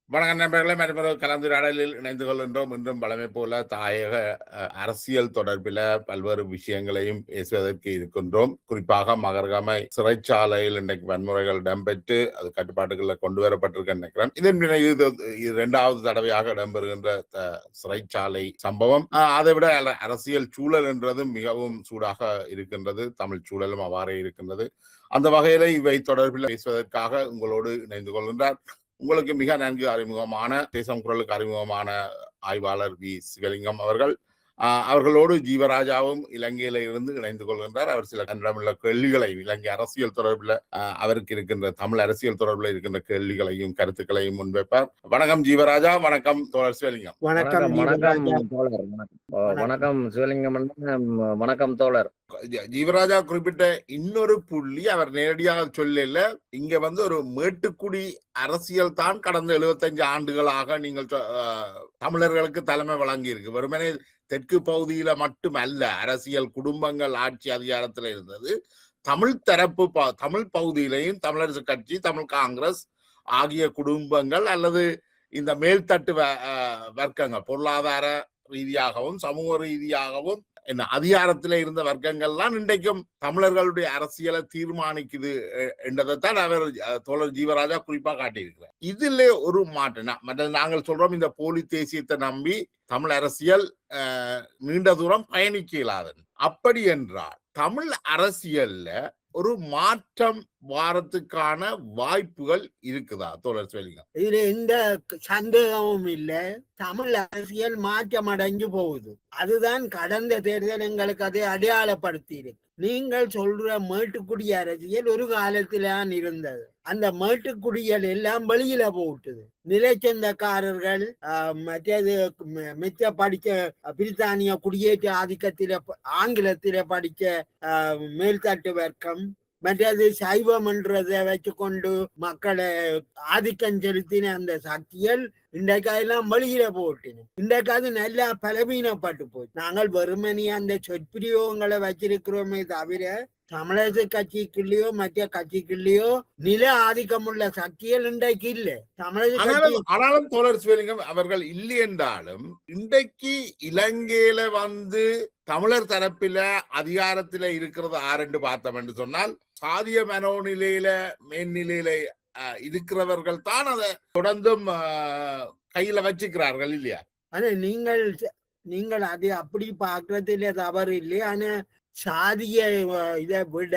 வணக்கம் நண்பர்களே, மற்றொரு கலந்துரையாடலில் இணைந்து கொள்கின்றோம். இன்றும் பழமை போல தாயக அரசியல் தொடர்பில் பல்வேறு விஷயங்களையும் பேசுவதற்கு இருக்கின்றோம். குறிப்பாக மகரகமை சிறைச்சாலையில் இன்றைக்கு வன்முறைகள் இடம்பெற்று அது கட்டுப்பாட்டுகளில் கொண்டு வரப்பட்டிருக்க நினைக்கிறேன். இதன் இது 2வது தடவையாக இடம்பெறுகின்ற சிறைச்சாலை சம்பவம். அதை விட அரசியல் சூழல் என்றதும் மிகவும் சூடாக இருக்கின்றது. தமிழ் சூழலும் அவ்வாறே இருக்கின்றது. அந்த வகையில இவை தொடர்பில் பேசுவதற்காக உங்களோடு இணைந்து கொள்கின்றார் உங்களுக்கு மிக நன்கு அறிமுகமான தேசம் குரலுக்கு அறிமுகமான ஆய்வாளர் வி சிவலிங்கம் அவர்கள். அவர்களோடு ஜீவராஜாவும் இலங்கையில இருந்து இணைந்து கொள்கின்றார். அவர் சில கண்டமுள்ள கேள்விகளை இலங்கை அரசியல் தொடர்பில் அவருக்கு இருக்கின்ற தமிழ் அரசியல் தொடர்பில் இருக்கின்ற கேள்விகளையும் கருத்துக்களையும் முன்வைப்பார். வணக்கம் ஜீவராஜா. வணக்கம் தோழர் சிவலிங்கம். வணக்கம் தோழர். வணக்கம் சிவலிங்கம். வணக்கம் தோழர். ஜீவராஜா குறிப்பிட்ட இன்னொரு புள்ளி அவர் நேரடியாக சொல்லல. இங்க ஒரு மேட்டுக்குடி அரசியல் தான் கடந்த 75 ஆண்டுகளாக நீங்கள் தமிழர்களுக்கு தலைமை வழங்கி இருக்கு. வெறுமனே தெற்கு பகுதியில மட்டுமல்ல, அரசியல் குடும்பங்கள் ஆட்சி அதிகாரத்தில் இருந்தது. தமிழ் தரப்பு தமிழ் பகுதியிலையும் தமிழரசு கட்சி, தமிழ் காங்கிரஸ் ஆகிய குடும்பங்கள் அல்லது இந்த மேல்தட்டு வர்க்கங்கள் பொருளாதார ரீதியாகவும் சமூக ரீதியாகவும் அதிகாரத்தில் இருந்த வர்க்கங்கள்லாம் இன்றைக்கும் தமிழர்களுடைய அரசியலை தீர்மானிக்குது என்றதைத்தான் அவர் தோழர் ஜீவராஜா குறிப்பா காட்டியிருக்கிறார். இதுல ஒரு மாற்றம் நாங்கள் சொல்றோம், இந்த போலி தேசியத்தை நம்பி தமிழ் அரசியல் நீண்ட தூரம் பயணிக்க இயலாது. அப்படி என்றால் தமிழ் அரசியல்ல ஒரு மாற்றம் வாரத்துக்கான வாய்ப்புகள் இருக்குதா தோழர் சிவலிங்கம்? இதுல எந்த சந்தேகமும் இல்ல. தமிழ் அரசியல் மாற்றம் அடைஞ்சு போகுது. அதுதான் கடந்த தேர்தல் எங்களுக்கு அதை அடையாளப்படுத்தி இருக்கு. நீங்கள் சொல்ற மேட்டுக்குடி அரசியல் ஒரு காலத்தில்தான் இருந்தது. அந்த மேட்டுக்குடியல் எல்லாம் வெளியில போட்டுது. நிலச்சந்தக்காரர்கள் மற்றது மிச்ச படிக்க பிரித்தானிய குடியேற்ற ஆதிக்கத்தில ஆங்கிலத்தில படிக்க மேல்தட்டு வர்க்கம், மற்றது சைவம் என்றதை வச்சுக்கொண்டு மக்களை ஆதிக்கம் செலுத்தின அந்த சக்திகள் இன்றைக்கு அதெல்லாம் வெளியில போட்டினோம். இன்றைக்கு அது நல்லா பலவீனப்பட்டு போச்சு. நாங்கள் வெறுமனே அந்த சொற்பிரயோகங்களை வச்சிருக்கிறோமே தவிர தமிழரசு கட்சிக்குள்ளேயோ மற்ற கட்சிக்குள்ளேயோ நில ஆதிக்கம் உள்ள சக்திகள் இன்றைக்கு இல்ல. ஆனாலும் தோழர் சிவலிங்கம் அவர்கள் இல்லை என்றாலும் இன்றைக்கு இலங்கையில தமிழர் தரப்பில அதிகாரத்தில இருக்கிறது ஆரென்று பார்த்தோம் என்று சொன்னால் சாதிய மனோநிலையில மேல்நிலையில இருக்கிறவர்கள் தான் அதை தொடர்ந்தும் கையில வச்சுக்கிறார்கள் இல்லையா? ஆனா நீங்கள் அதை அப்படி பாக்குறதுல தவறு இல்லை. ஆனா சாதிய இதை விட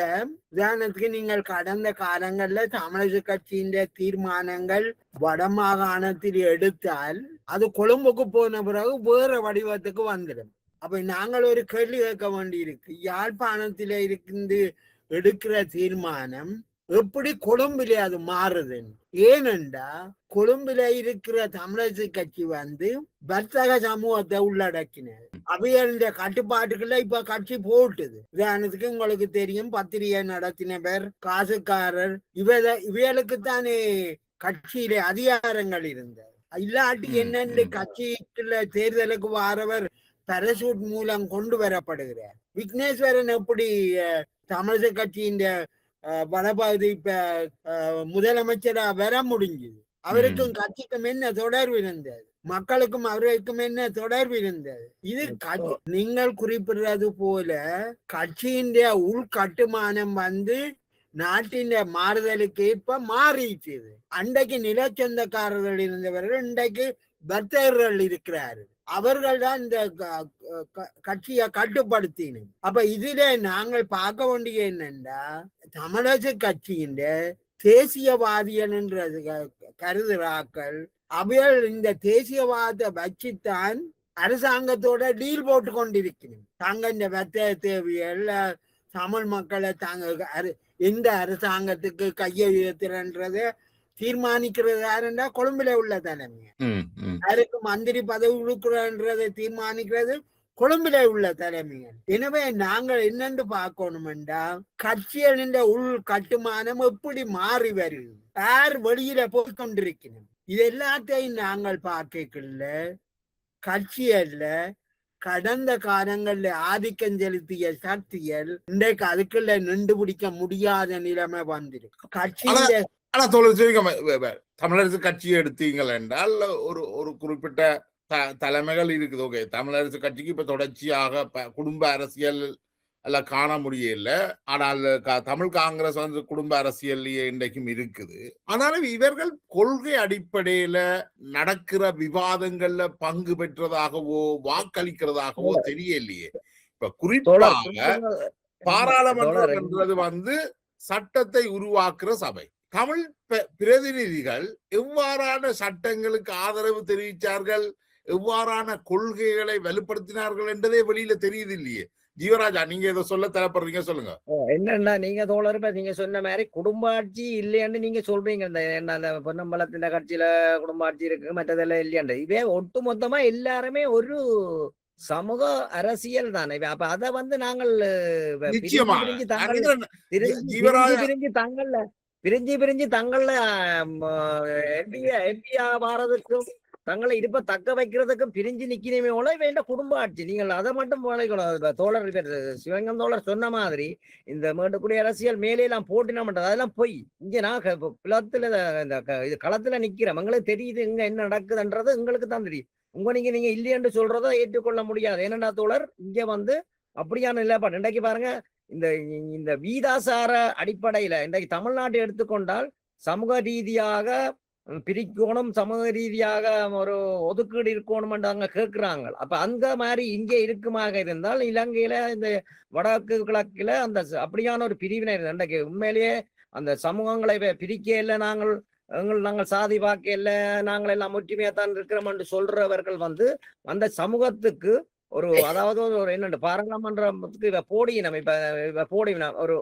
உதாரணத்துக்கு நீங்கள் கடந்த காலங்கள்ல தமிழக கட்சியின் தீர்மானங்கள் வடமாகாணத்தில் எடுத்தால் அது கொழும்புக்கு போன பிறகு வேற வடிவத்துக்கு வந்துடும். அப்ப நாங்கள் ஒரு கேள்வி கேட்க வேண்டி இருக்கு. யாழ்ப்பாணத்தில இருந்து எடுக்கிற தீர்மானம் எப்படி கொழும்பிலே அது மாறுது? ஏனென்றா கொழும்பில இருக்கிற தமிழரசு கட்சி வர்த்தக சமூகத்தை உள்ளடக்கினது. அவையோட கட்டுப்பாட்டுக்குள்ள இப்ப கட்சி போட்டுது. உதாரணத்துக்கு உங்களுக்கு தெரியும், பத்திரிகை நடத்தினவர், காசுக்காரர், இவைகளுக்குத்தானே கட்சியில அதிகாரங்கள் இருந்தது. இல்லாட்டி என்னென்று கட்சிக்குள்ள தேர்தலுக்கு வாரவர் பரசூட் மூலம் கொண்டு வரப்படுகிறார். விக்னேஸ்வரன் எப்படி தமிழக கட்சியின் வடபகுதி இப்ப முதலமைச்சரா வர முடிஞ்சது? அவருக்கும் கட்சிக்கும் என்ன தொடர்பு இருந்தது? மக்களுக்கும் அவருக்கும் என்ன தொடர்பு இருந்தது? இது நீங்கள் குறிப்பிடுறது போல கட்சியின் உள்கட்டுமானம் நாட்டின் மாறுதலுக்கு ஏற்ப மாறிச்சு. அன்றைக்கு நிலச்சந்தக்காரர்கள் இருந்தவர்கள் இன்றைக்கு வர்த்தகர்கள் இருக்கிறார்கள். அவர்கள் தான் இந்த கட்சியை கட்டுப்படுத்தின. அப்ப இதுல நாங்கள் பார்க்க வேண்டிய என்னன்னா தமிழக கட்சியின் தேசியவாதிகள் என்ற கருதுறாக்கள் அவைகள் இந்த தேசியவாதத்தை வச்சுத்தான் அரசாங்கத்தோட டீல் போட்டு கொண்டிருக்கணும். தாங்க இந்த வர்த்தக தேவைகள் தமிழ் மக்களை தாங்க எந்த அரசாங்கத்துக்கு கையெழுத்துறன்றத தீர்மானிக்கிறது யாருன்னா கொழும்புல உள்ள தலைமை. யாருக்கு மந்திரி பதவி கொடுக்கிறன்றதை தீர்மானிக்கிறது கொழும்புல உள்ள தலைமைகள். எனவே நாங்கள் என்னென்று பார்க்கணும்டா கட்சிகளின் உள் கட்டுமானம் எப்படி மாறி வருது, யார் வெளியில போய் கொண்டிருக்கணும், இது எல்லாத்தையும் நாங்கள் பார்க்கல. கட்சியல்ல கடந்த காலங்கள்ல ஆதிக்கம் செலுத்திய சக்திகள் இன்றைக்கு அதுக்குள்ள நின்று பிடிக்க முடியாத நிலைமை வந்திருக்கு. கட்சியில ஆனா தோழர் தமிழரசு கட்சியை எடுத்தீங்கள் என்றால் ஒரு ஒரு குறிப்பிட்ட தலைமைகள் இருக்குது. ஓகே, தமிழரசு கட்சிக்கு இப்ப தொடர்ச்சியாக குடும்ப அரசியல் எல்லாம் காண முடியல. ஆனால் தமிழ் காங்கிரஸ் வந்து குடும்ப அரசியல்லையே இன்றைக்கும் இருக்குது. ஆனாலும் இவர்கள் கொள்கை அடிப்படையில நடக்கிற விவாதங்கள்ல பங்கு பெற்றதாகவோ வாக்களிக்கிறதாகவோ தெரியலையே. இப்ப குறிப்பாக பாராளுமன்றம் என்றது வந்து சட்டத்தை உருவாக்குற சபை. தமிழ் பிரதிநிதிகள் எவ்வாறான சட்டங்களுக்கு ஆதரவு தெரிவித்தார்கள், எவ்வாறான கொள்கைகளை வலுப்படுத்தினார்கள் என்றதே வெளியில தெரியுது இல்லையே. ஜீவராஜா, நீங்க இதை சொல்ல தரப்படுறீங்க, சொல்லுங்க. என்னன்னா நீங்க தோழர் நீங்க சொன்ன மாதிரி குடும்ப ஆட்சி இல்லையான்னு நீங்க சொல்றீங்க. இந்த பொன்னம்பலத்தின் கட்சியில குடும்ப ஆட்சி இருக்கு, மற்றதெல்லாம் இல்லையாண்டு. இதே ஒட்டு மொத்தமா எல்லாருமே ஒரு சமூக அரசியல் தானே. அப்ப அதை வந்து நாங்கள் பிரிஞ்சு தங்கள்ல எம்பி ஆறதுக்கும் தங்களை இருப்ப தக்க வைக்கிறதுக்கும் பிரிஞ்சு நிக்கணுமே போல வேண்ட குடும்ப ஆட்சி. நீங்கள் அதை மட்டும் போலைக்கணும். தோழர் சிவலிங்கம் தோழர் சொன்ன மாதிரி இந்த மேட்டுக்குடி அரசியல் மேலே எல்லாம் போட்டினா மாட்டோம், அதெல்லாம் போய் இங்க நான் குளத்துல இது களத்துல நிக்கிறேன். எங்களுக்கு தெரியுது இங்க என்ன நடக்குதுன்றது எங்களுக்கு தான் தெரியும். நீங்க இல்லையென்று சொல்றதை ஏற்றுக்கொள்ள முடியாது. ஏனென்றா தோழர் இங்க வந்து அப்படியான நிலைப்பாடு இன்றைக்கு பாருங்க. இந்த வீதாசார அடிப்படையில இன்றைக்கு தமிழ்நாட்டை எடுத்துக்கொண்டால் சமூக ரீதியாக பிரிக்கணும், சமூக ரீதியாக ஒரு ஒதுக்கீடு இருக்கணும் அங்க கேட்கிறாங்க. அப்ப அந்த மாதிரி இங்கே இருக்குமாக இருந்தால் இலங்கையில இந்த வடக்கு கிழக்குல அந்த அப்படியான ஒரு பிரிவினை இன்றைக்கு உண்மையிலேயே அந்த சமூகங்களை பிரிக்க இல்லை, நாங்கள் சாதி பார்க்க இல்லை, நாங்கள் எல்லாம் ஒற்றுமையாத்தான் இருக்கிறோம் என்று சொல்றவர்கள் வந்து அந்த சமூகத்துக்கு ஒரு அதாவது ஒரு என்ன பாராளுமன்றத்துக்கு இவ போடியினம் இப்ப போடினம் ஒரு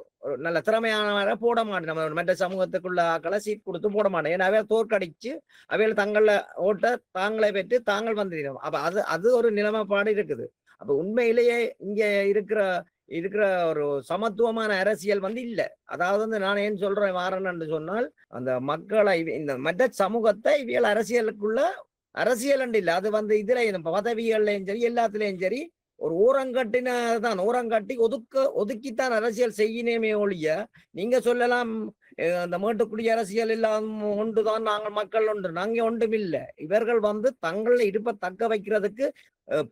நல்ல திறமையான போட மாட்டேன். நம்ம மற்ற சமூகத்துக்குள்ள ஆக்களை சீட் கொடுத்து போட மாட்டேன். ஏன்னா அவைய தோற்கடிச்சு அவையில் தங்கள ஓட்ட தாங்களே பெற்று தாங்கள் வந்துடும். அப்ப அது ஒரு நிலைமைப்பாடு இருக்குது. அப்ப உண்மையிலேயே இங்க இருக்கிற ஒரு சமத்துவமான அரசியல் வந்து இல்ல. அதாவது வந்து நான் ஏன் சொல்றேன் வாரன்னு சொன்னால் அந்த மக்களை இந்த மற்ற சமூகத்தை இவியல் அரசியலுக்குள்ள அரசியல் இல்ல, அது வந்து இதுல பதவிகள்லயும் சரி எல்லாத்துலயும் சரி ஒரு ஓரங்கட்டினதான் ஓரங்கட்டி ஒதுக்கித்தான் அரசியல் செய்யணுமே ஒழிய நீங்க சொல்லலாம் அந்த மேட்டுக்குடி அரசியல் இல்லாம ஒன்றுதான் நாங்கள் மக்கள் ஒன்று, நாங்க ஒன்றும் இல்லை. இவர்கள் வந்து தங்களை இருப்ப தக்க வைக்கிறதுக்கு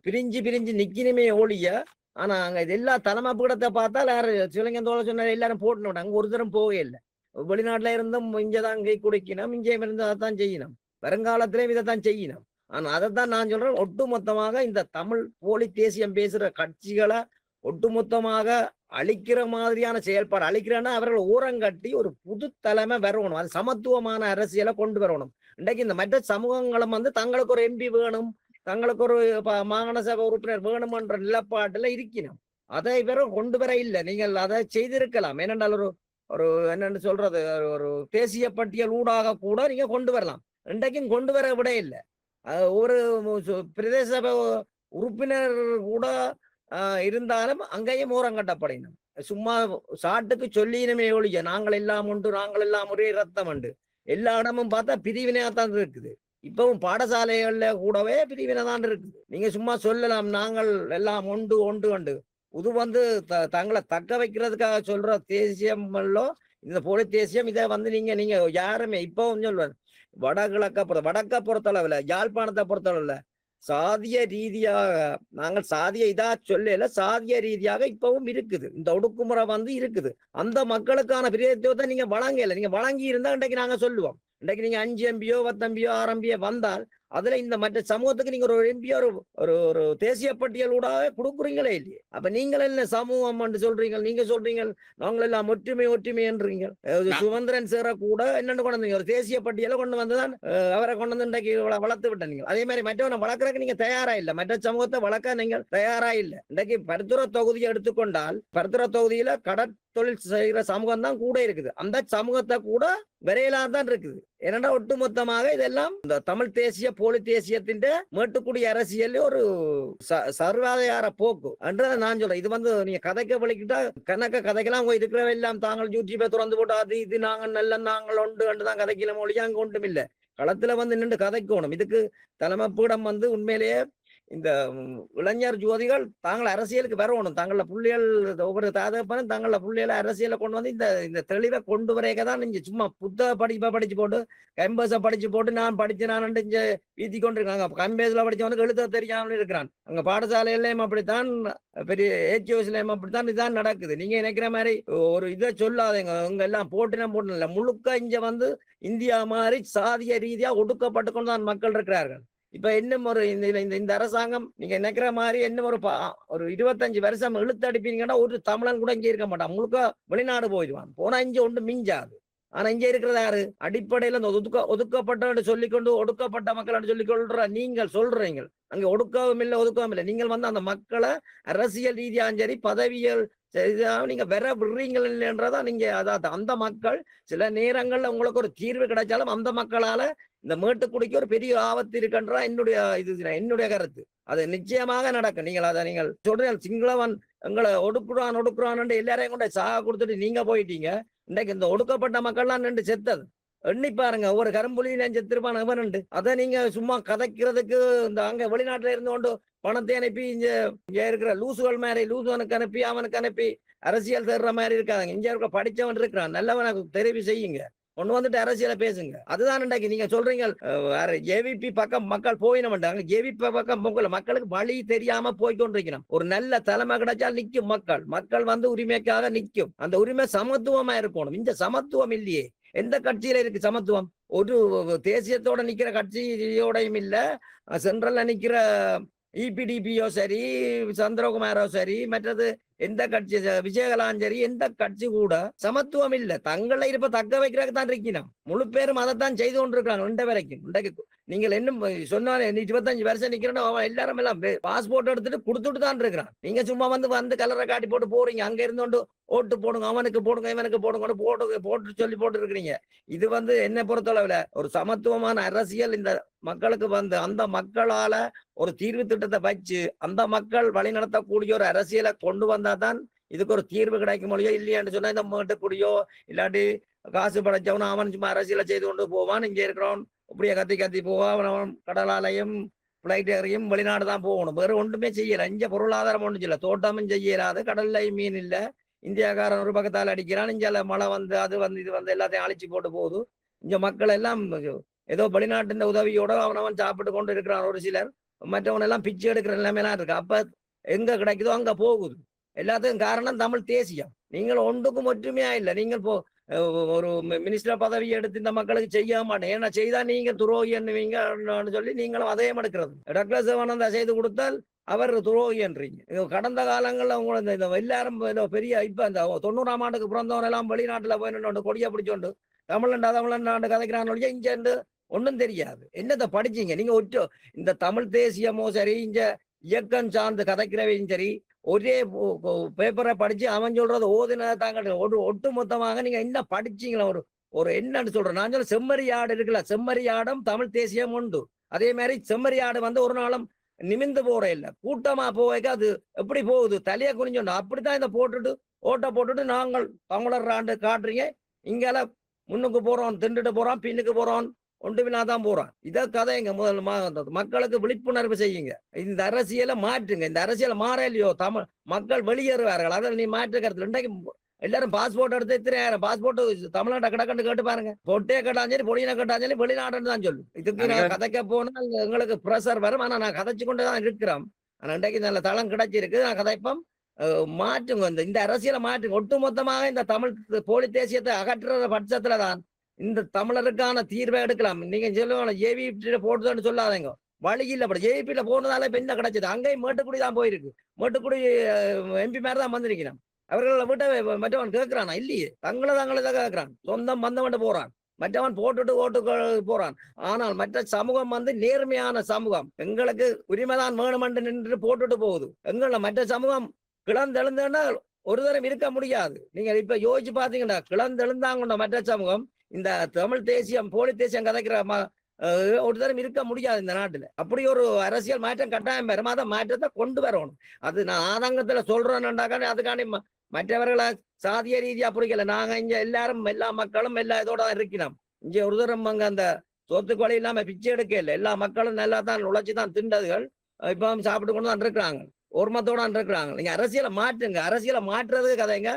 பிரிஞ்சு நிக்கணுமே ஒழிய. ஆனா அங்க இது எல்லா தலைமை பீடத்தை பார்த்தால் யாரு சிவலிங்கம் தோழர் சொன்ன எல்லாரும் போட்டு அங்க ஒரு தரம் போவே இல்லை. வெளிநாட்டுல இருந்தும் இங்கதான் கை குடிக்கணும், இங்கே இருந்து அதைத்தான் செய்யணும், வருங்காலத்திலேயும் இதைத்தான் செய்யணும். ஆனா அதைத்தான் நான் சொல்றேன், ஒட்டுமொத்தமாக இந்த தமிழ் போலி தேசியம் பேசுற கட்சிகளை ஒட்டுமொத்தமாக அழிக்கிற மாதிரியான செயல்பாடு அழிக்கிறேன்னா அவர்கள் ஓரங்கட்டி ஒரு புது தலைமை வரணும், அது சமத்துவமான அரசியலை கொண்டு வரணும். இன்றைக்கு இந்த மற்ற சமூகங்களும் வந்து தங்களுக்கு ஒரு எம்பி வேணும், தங்களுக்கு ஒரு மாகாண சபை உறுப்பினர் வேணும் என்ற நிலப்பாட்டுல இருக்கணும். அதை இவர கொண்டு வர இல்லை. நீங்கள் அதை செய்திருக்கலாம். ஏனென்றால் ஒரு என்னன்னு சொல்றது ஒரு தேசிய பட்டியல் ஊடாக கூட நீங்க கொண்டு வரலாம். இன்றைக்கும் கொண்டு வர விட இல்லை. ஒரு பிரதேச சபை உறுப்பினர் கூட இருந்தாலும் அங்கேயும் ஓரங்கட்டப்படணும். சும்மா சாட்டுக்கு சொல்லினமே ஒழிய நாங்கள் எல்லாம் உண்டு, நாங்கள் எல்லாம் ஒரே ரத்தம் உண்டு. எல்லா இடமும் பார்த்தா பிரிவினையாத்தான் இருக்குது. இப்பவும் பாடசாலைகள்ல கூடவே பிரிவினை தான் இருக்குது. நீங்க சும்மா சொல்லலாம் நாங்கள் எல்லாம் ஒன்று இது வந்து தங்களை தக்க வைக்கிறதுக்காக சொல்ற தேசியம் இந்த போலி தேசியம். இதை வந்து நீங்க யாருமே இப்பவும் சொல்லுவார் வடக்க பொறுத்தளவுல யாழ்ப்பாணத்தை பொறுத்தளவுல சாதிய ரீதியாக நாங்கள் சாதிய இதா சொல்லல, சாதிய ரீதியாக இப்பவும் இருக்குது. இந்த ஒடுக்குமுறை வந்து இருக்குது. அந்த மக்களுக்கான பிரதித்துவத்தை நீங்க வழங்கல. நீங்க வழங்கி இருந்தா இன்றைக்கு நாங்க சொல்லுவோம். இன்றைக்கு நீங்க 5 எம்பியோ 10 எம்பியோ 6 எம்பியோ வந்தால் அதுல இந்த மற்ற சமூகத்துக்கு நீங்க ஒரு எம்பியோ ஒரு தேசிய பட்டியலூட கொடுக்குறீங்களே இல்லையே. அப்ப நீங்கள் என்ன சமூகம் என்று சொல்றீங்க, நீங்க சொல்றீங்க நாங்கள் எல்லாம் ஒற்றுமைன்றீங்க. சுதந்திரன் சேர கூட என்னென்னு கொண்டு வந்தீங்க, ஒரு தேசிய பட்டியலை கொண்டு வந்துதான் அவரை கொண்டு வந்து இன்றைக்கு வளர்த்து விட்டீங்க. அதே மாதிரி மற்றவனை வளர்க்கறதுக்கு நீங்க தயாரா இல்லை, மற்ற சமூகத்தை வளர்க்க நீங்கள் தயாரா இல்லை. இன்றைக்கு பருத்துறை தொகுதியை எடுத்துக்கொண்டால் பருத்துறை தொகுதியில கடற்தொழில் செய்கிற சமூகம் தான் கூட இருக்குது. அந்த சமூகத்தை கூட விரையிலாதான் இருக்குது. ஏன்னா ஒட்டுமொத்தமாக இதெல்லாம் இந்த தமிழ் தேசிய போலி தேசியத்தின் மேட்டுக்குடி அரசியல் ஒரு சர்வாதார போக்கு என்றதை நான் சொல்றேன். இது வந்து நீங்க கதைக்க வலிக்கிட்டா கதைக்கெல்லாம் இருக்கிறவெல்லாம் தாங்கள் யூடியூபை திறந்து போட்டு அது இது நாங்கள் உண்டு என்றுதான் கதைக்கல மொழியா அங்க ஒன்றும் இல்லை. களத்துல வந்து நின்று கதைக்கணும். இதுக்கு தலைமை பீடம் வந்து உண்மையிலேயே இந்த இளைஞர் ஜோதிகள் தாங்கள் அரசியலுக்கு வரணும். தங்கள புள்ளிகள் ஒவ்வொரு தாதப்பனும் தங்கள புள்ளிகளை அரசியலை கொண்டு வந்து இந்த தெளிவை கொண்டு வரைக்க தான் நீங்க சும்மா புத்தக படிப்பை படிச்சு போட்டு கேம்பஸை படிச்சு போட்டு நான் படிச்சு நான் இங்க வீத்தி கொண்டு இருக்காங்க. கம்பேஸ்ல படிச்சவனுக்கு எழுத தெரியாமல் இருக்கிறான். அங்க பாடசாலையிலையும் அப்படித்தான், பெரிய ஏச்சியோஸ்லயும் அப்படித்தான் இதுதான் நடக்குது. நீங்க நினைக்கிற மாதிரி ஒரு இதை சொல்லாதீங்க. இங்க எல்லாம் போட்டுனா போட்டு முழுக்க இங்க வந்து இந்தியா மாதிரி சாதிய ரீதியா ஒடுக்கப்பட்டு கொண்டு தான் மக்கள் இருக்கிறார்கள். இப்ப இன்னும் ஒரு இந்த அரசாங்கம் நீங்க நினைக்கிற மாதிரி இன்னும் ஒரு 25 வருஷம் இழுத்தடிப்பீங்கன்னா ஒரு தமிழன் கூட இங்க இருக்க மாட்டான். முழுக்க வெளிநாடு போயிடுவான். போனா இங்க ஒன்று மிஞ்சாது. ஆனா இங்க இருக்கிறது யாரு? அடிப்படையில இந்த ஒதுக்கப்பட்ட சொல்லிக்கொண்டு ஒடுக்கப்பட்ட மக்கள் சொல்லிக்கொள்ற நீங்கள் சொல்றீங்க. அங்க ஒடுக்கவும் இல்லை ஒதுக்கவும் இல்லை. நீங்கள் வந்து அந்த மக்களை அரசியல் ரீதியாகவும் சரி பதவியல் நீங்க வெற விடுறீங்கள் இல்லைன்றதா நீங்க அதாவது அந்த மக்கள் சில நேரங்கள்ல உங்களுக்கு ஒரு தீர்வு கிடைச்சாலும் அந்த மக்களால இந்த மேட்டுக்குடிக்கு ஒரு பெரிய ஆபத்து இருக்குன்றா என்னுடைய கருத்து. அது நிச்சயமாக நடக்கும். நீங்கள் அதை நீங்கள் சொல்றீங்க சிங்களவன் எங்களை ஒடுக்குறான் எல்லாரையும் கொண்டு சாக கொடுத்துட்டு நீங்க போயிட்டீங்க. இன்றைக்கு இந்த ஒடுக்கப்பட்ட மக்கள்லாம் நின்று செத்தது எண்ணி பாருங்க. ஒவ்வொரு கரும்புலியில செத்துருப்பான் எவன். அதை நீங்க சும்மா கதைக்கிறதுக்கு இந்த அங்க வெளிநாட்டுல இருந்து கொண்டு பணத்தை அனுப்பி இங்க இருக்கிற லூசுகள் மாதிரி லூசுவனுக்கு அனுப்பி அவனுக்கு அனுப்பி அரசியல் தேடுற மாதிரி இருக்காங்க. இங்க இருக்க படிச்சவன் இருக்கிறான், நல்லவனுக்கு தெரிவு செய்யுங்க, ஒண்ணு வந்துட்டு அரசியலை பேசுங்க. அதுதான் இன்றைக்கு நீங்க சொல்றீங்க ஜேவிபி பக்கம் மக்கள் போயின மாட்டாங்க. ஜேவிபி பக்கம் மக்களுக்கு வழி தெரியாம போய்கொண்டிருக்கணும். ஒரு நல்ல தலைமை கிடைச்சால் நிற்கும் மக்கள் வந்து உரிமைக்காக நிற்கும். அந்த உரிமை சமத்துவமா இருக்கணும். இந்த சமத்துவம் இல்லையே. எந்த கட்சியில இருக்கு சமத்துவம்? ஒரு தேசியத்தோட நிக்கிற கட்சியோடையும் இல்ல, சென்ட்ரல்ல நிக்கிற இபிடிபியோ சரி சந்திரகுமாரோ சரி மற்றது எந்த கட்சி விஜயகலான் சரி எந்த கட்சி கூட சமத்துவம் இல்ல. தங்களை இருப்ப தக்க வைக்கிறதுக்கு தான் இருக்கணும். முழு பேரும் அதைத்தான் செய்து கொண்டிருக்காங்க இண்ட வரைக்கும். இன்றைக்கு நீங்கள் இன்னும் சொன்னாலே 25 வருஷம் நிக்கிறோம். அவன் எல்லாரும் எல்லாம் பாஸ்போர்ட் எடுத்துட்டு கொடுத்துட்டு தான் இருக்கிறான். நீங்க சும்மா வந்து கலரை காட்டி போட்டு போறீங்க. அங்க இருந்து ஓட்டு போடுங்க, அவனுக்கு போடுங்க, இவனுக்கு போடுங்க போட்டு சொல்லி போட்டு இருக்கிறீங்க. இது என்னை பொறுத்தளவுல ஒரு சமத்துவமான அரசியல் இந்த மக்களுக்கு அந்த மக்களால ஒரு தீர்வு திட்டத்தை வச்சு அந்த மக்கள் வழி நடத்தக்கூடிய ஒரு அரசியலை கொண்டு வந்தாதான் இதுக்கு ஒரு தீர்வு கிடைக்கும். மொழியோ இல்லையான்னு சொன்னா இந்த மேட்டுக்குடியோ இல்லாட்டி காசு படைச்சவனும் அவன் சும்மா அரசியலை செய்து கொண்டு போவான். இங்க இருக்கிறவன் இப்படியே கத்தி போவான். அவன் கடலாலையும் பிளைட் ஏறியும் வெளிநாடு தான் போகணும். வேற ஒன்றுமே செய்யல. இங்க பொருளாதாரம் ஒன்றும் செய்யல. தோட்டமும் செய்யலாது. கடல்லையும் மீன் இல்ல. இந்தியாக்காரன் ஒரு பக்கத்தால் அடிக்கிறான். இந்தியால மழை அது இது எல்லாத்தையும் அழிச்சு போட்டு போகுது. இங்க மக்கள் எல்லாம் ஏதோ வெளிநாட்டு உதவியோட அவனவன் சாப்பிட்டு கொண்டு இருக்கிறான். ஒரு சிலர் மற்றவன் எல்லாம் பிச்சை எடுக்கிற நிலைமையெல்லாம் இருக்கு. அப்ப எங்க கிடைக்குதோ அங்க போகுது. எல்லாத்துக்கும் காரணம் தமிழ் தேசியம். நீங்கள் ஒன்றுக்கும் ஒற்றுமையா இல்லை. நீங்கள் ஒரு மினிஸ்டர் பதவி எடுத்து இந்த மக்களுக்கு செய்ய மாட்டேன். ஏன்னா செய்தா நீங்க துரோகி என்னவீங்கன்னு சொல்லி நீங்களும் அதையும் எடுக்கிறது. டாக்டர் சிவானந்தா செய்து கொடுத்தால் அவர் துரோகி என்றீங்க. கடந்த காலங்கள்ல உங்களை இந்த எல்லாரும் பெரிய இப்ப இந்த 90ஆம் ஆண்டுக்கு பிறந்தவன் எல்லாம் வெளிநாட்டுல போய் கொடியா பிடிச்சோண்டு தமிழ்நாடு கதைக்கிறான். இங்க ஒன்றும் தெரியாது. என்னத்தை படிச்சீங்க நீங்க? இந்த தமிழ் தேசியமோ சரி இங்க இயக்கம் சார்ந்து கதைக்கிறவையும் சரி ஒரே பேப்பரை படிச்சு அவன் சொல்றது ஓதுனதாங்க. ஒட்டு மொத்தமாக நீங்க என்ன படிச்சீங்களா? ஒரு என்னன்னு சொல்றேன் நான் சொல்ல செம்மறியாடு இருக்குல்ல, செம்மறியாடும் தமிழ் தேசியம் உண்டு. அதே மாதிரி செம்மறியாடு ஒரு நாளும் நிமிந்து போற இல்லை, கூட்டமா போக அது எப்படி போகுது? தலையை குறிஞ்சோண்டு அப்படித்தான் இதை போட்டுட்டு ஓட்டை போட்டுட்டு நாங்கள் தமிழர் ஆண்டு காட்டுறீங்க. இங்கால முன்னுக்கு போறோம், திண்டுட்டு போறோம், பின்னுக்கு போறோம், ஒன்றுவினாதான் போறான். இதை கதைங்க. முதல் மக்களுக்கு விழிப்புணர்வு செய்யுங்க. இந்த அரசியலை மாற்றுங்க. இந்த அரசியலை மாற இல்லையோ மக்கள் வெளியேறுவார்கள். அதில் நீ மாற்று கருத்து. இன்றைக்கு எல்லாரும் பாஸ்போர்ட் எடுத்து 3000 பாஸ்போர்ட் தமிழ்நாட்டை கிடக்கண்டு கேட்டு பாருங்க. பொட்டே கேட்டாலும் சரி பொடியின கேட்டாலும் சரி வெளிநாடுன்னு தான் சொல்லு. இதுக்கு நான் கதைக்க போனால் எங்களுக்கு ப்ரெஷர் வரும். ஆனா நான் கதைச்சு கொண்டுதான் இருக்கிறோம். ஆனா இன்றைக்கு நல்ல தளம் கிடைச்சிருக்கு. நான் கதைப்பம் மாற்றுங்க. இந்த அரசியலை மாற்றுங்க. ஒட்டு மொத்தமாக இந்த தமிழ் போலி தேசியத்தை அகற்றுற பட்சத்துலதான் இந்த தமிழருக்கான தீர்வை எடுக்கலாம். நீங்க சொல்லுவாங்க ஜேவிபி போட்டுதான்னு சொல்லாதீங்க. வழி இல்ல. ஜேவிபியில போனதால இப்ப என்ன கிடைச்சது? அங்கேயும் மேட்டுக்குடி தான் போயிருக்கு. மேட்டுக்குடி எம்பி மாதிரி தான் வந்திருக்கிறான். அவர்களை விட்ட மற்றவன் கேட்கிறானா? இல்லையே. தங்களை தான் கேட்கிறான். சொந்தம் வந்தவன் போறான். மற்றவன் போட்டுட்டு ஓட்டு போறான். ஆனால் மற்ற சமூகம் நேர்மையான சமூகம். எங்களுக்கு உரிமைதான் வேணுமென்று நின்று போட்டுட்டு போகுது. எங்களை மற்ற சமூகம் கிளந்தெழுந்தா ஒரு தரம் இருக்க முடியாது. நீங்க இப்ப யோசிச்சு பாத்தீங்கன்னா கிளந்தெழுந்தாங்க மற்ற சமூகம் இந்த தமிழ் தேசியம் போலி தேசியம் கதைக்கிற ஒரு தரம் இருக்க முடியாது இந்த நாட்டுல. அப்படி ஒரு அரசியல் மாற்றம் கட்டாயம் பெறும். அதை மாற்றத்தை கொண்டு வரணும். அது நான் ஆதங்கத்துல சொல்றேன்டாக்க அதுக்காண்டி மற்றவர்களை சாதிய ரீதியா புரிக்கல. நாங்க இங்க எல்லாரும் எல்லா மக்களும் எல்லா இதோட தான் இருக்கிறோம். இங்க ஒரு தரம் அங்க அந்த சொத்து கொலை இல்லாம பிச்சை எடுக்க இல்லை. எல்லா மக்களும் நல்லா தான் உழைச்சுதான் திண்டதுகள். இப்ப சாப்பிட்டு கொண்டு தான் இருக்கிறாங்க, ஒருமத்தோட இருக்கிறாங்க. நீங்க அரசியலை மாற்றுங்க, அரசியலை மாற்றுறதுக்கு கதைங்க.